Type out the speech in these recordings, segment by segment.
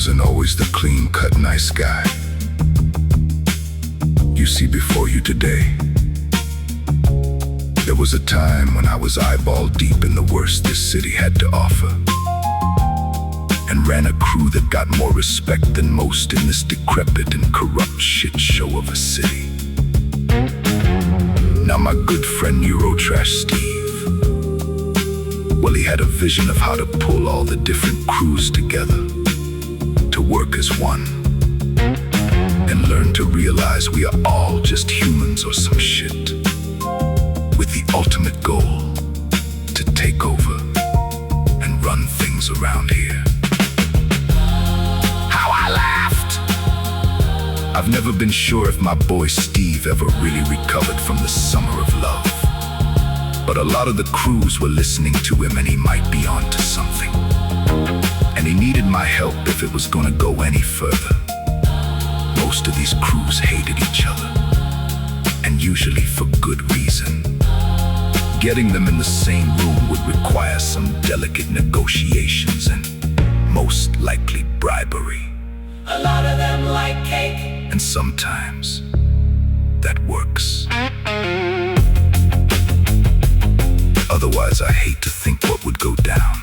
wasn't always the clean-cut nice guy you see before you today. There was a time when I was eyeball deep in the worst this city had to offer, and ran a crew that got more respect than most in this decrepit and corrupt shit show of a city. Now my good friend Eurotrash Steve, well, he had a vision of how to pull all the different crews together to work as one, and learn to realize we are all just humans or some shit, with the ultimate goal to take over and run things around here. How I laughed! I've never been sure if my boy Steve ever really recovered from the summer of love, but a lot of the crews were listening to him and he might be onto something. And he needed my help if it was gonna go any further. Most of these crews hated each other, and usually for good reason. Getting them in the same room would require some delicate negotiations and most likely bribery. A lot of them like cake, and sometimes that works. Otherwise, I hate to think what would go down.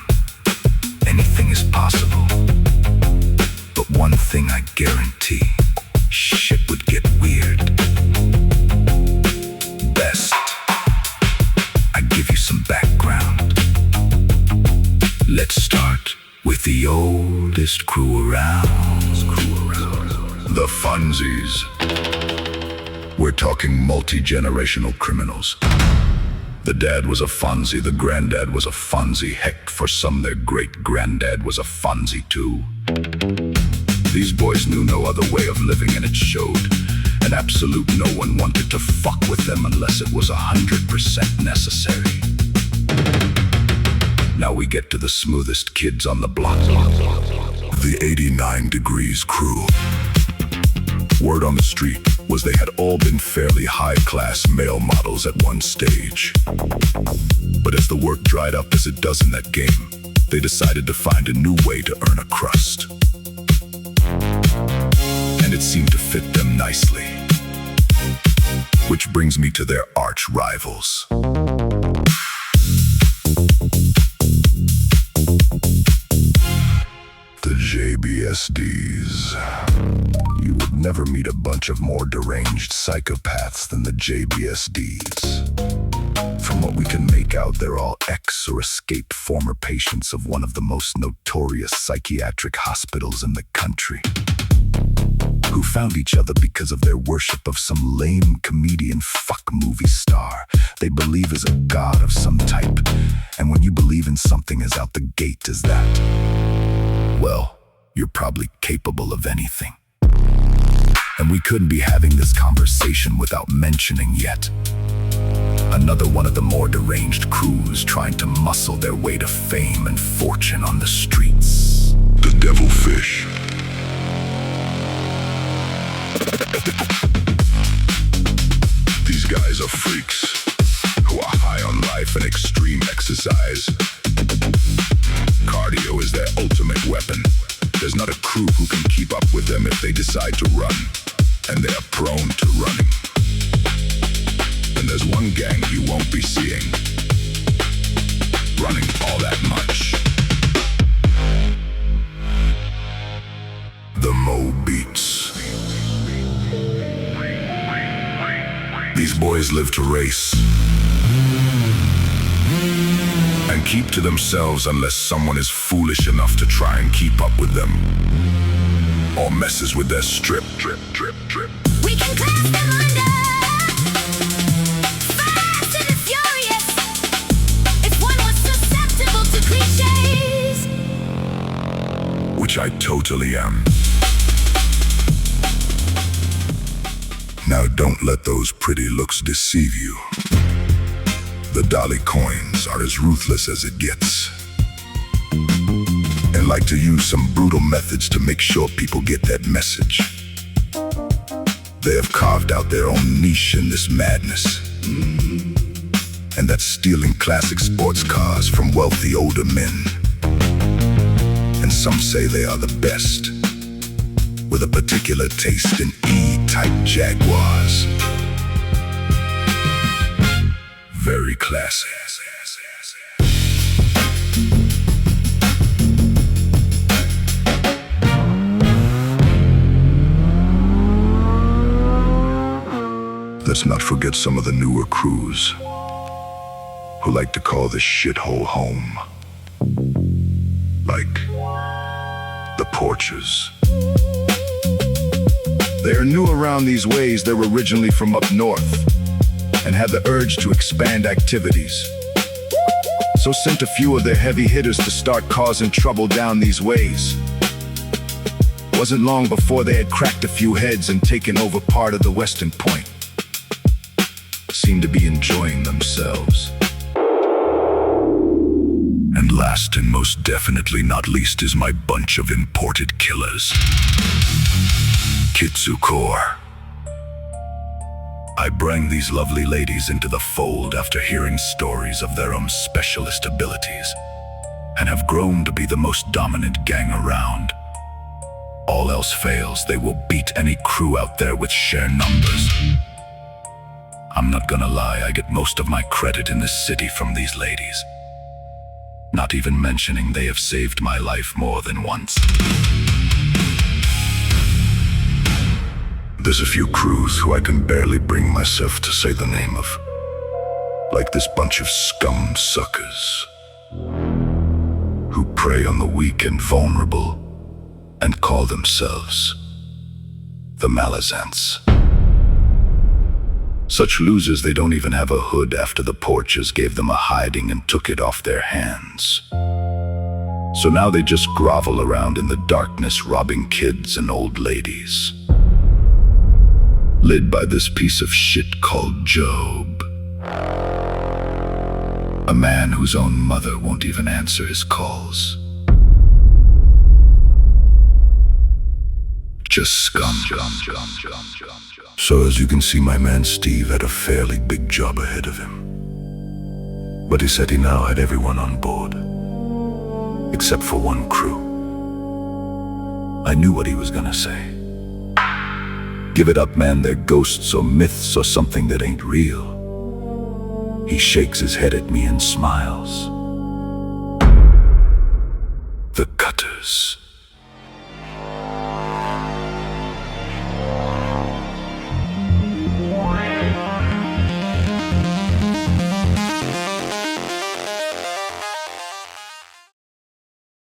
Anything is possible, but one thing I guarantee, shit would get weird. Best I give you some background. Let's start with the oldest crew around. The Funsies. We're talking multi-generational criminals. The dad was a Fonzie, the granddad was a Fonzie. Heck, for some their great-granddad was a Fonzie too. These boys knew no other way of living, and it showed. An absolute no one wanted to fuck with them unless it was 100% necessary. Now we get to the smoothest kids on the block. The 89 Degrees crew. Word on the street was they had all been fairly high-class male models at one stage. But as the work dried up, as it does in that game, they decided to find a new way to earn a crust. And it seemed to fit them nicely. Which brings me to their arch rivals. The JBSDs. You would never meet a bunch of more deranged psychopaths than the JBSDs. From what we can make out, they're all ex or escaped former patients of one of the most notorious psychiatric hospitals in the country, who found each other because of their worship of some lame comedian fuck movie star they believe is a god of some type. And when you believe in something as out the gate as that, well, you're probably capable of anything. And we couldn't be having this conversation without mentioning yet another one of the more deranged crews trying to muscle their way to fame and fortune on the streets. The Devilfish. These guys are freaks who are high on life and extreme exercise. Cardio is their ultimate weapon. There's not a crew who can keep up with them if they decide to run, and they are prone to running. And there's one gang you won't be seeing running all that much. The Mo Beats. These boys live to race and keep to themselves unless someone is foolish enough to try and keep up with them or messes with their strip. We can class them under Fast and the Furious if one was susceptible to cliches, which I totally am. Now don't let those pretty looks deceive you. The Dolly coins are as ruthless as it gets, and like to use some brutal methods to make sure people get that message. They have carved out their own niche in this madness, and that's stealing classic sports cars from wealthy older men. And some say they are the best, with a particular taste in E-type Jaguars. Very classy. Let's not forget some of the newer crews who like to call this shithole home. Like the Porches. They are new around these ways. They're originally from up north and had the urge to expand activities. So sent a few of their heavy hitters to start causing trouble down these ways. Wasn't long before they had cracked a few heads and taken over part of the western point. Seemed to be enjoying themselves. And last and most definitely not least is my bunch of imported killers. Kitsukor. I bring these lovely ladies into the fold after hearing stories of their own specialist abilities, and have grown to be the most dominant gang around. All else fails, they will beat any crew out there with sheer numbers. I'm not gonna lie, I get most of my credit in this city from these ladies. Not even mentioning they have saved my life more than once. There's a few crews who I can barely bring myself to say the name of. Like this bunch of scum suckers who prey on the weak and vulnerable and call themselves the Malazants. Such losers, they don't even have a hood after the Porches gave them a hiding and took it off their hands. So now they just grovel around in the darkness, robbing kids and old ladies. Led by this piece of shit called Job. A man whose own mother won't even answer his calls. Just scum. So as you can see, my man Steve had a fairly big job ahead of him. But he said he now had everyone on board, except for one crew. I knew what he was gonna say. Give it up, man, they're ghosts or myths or something that ain't real. He shakes his head at me and smiles. The Cutters.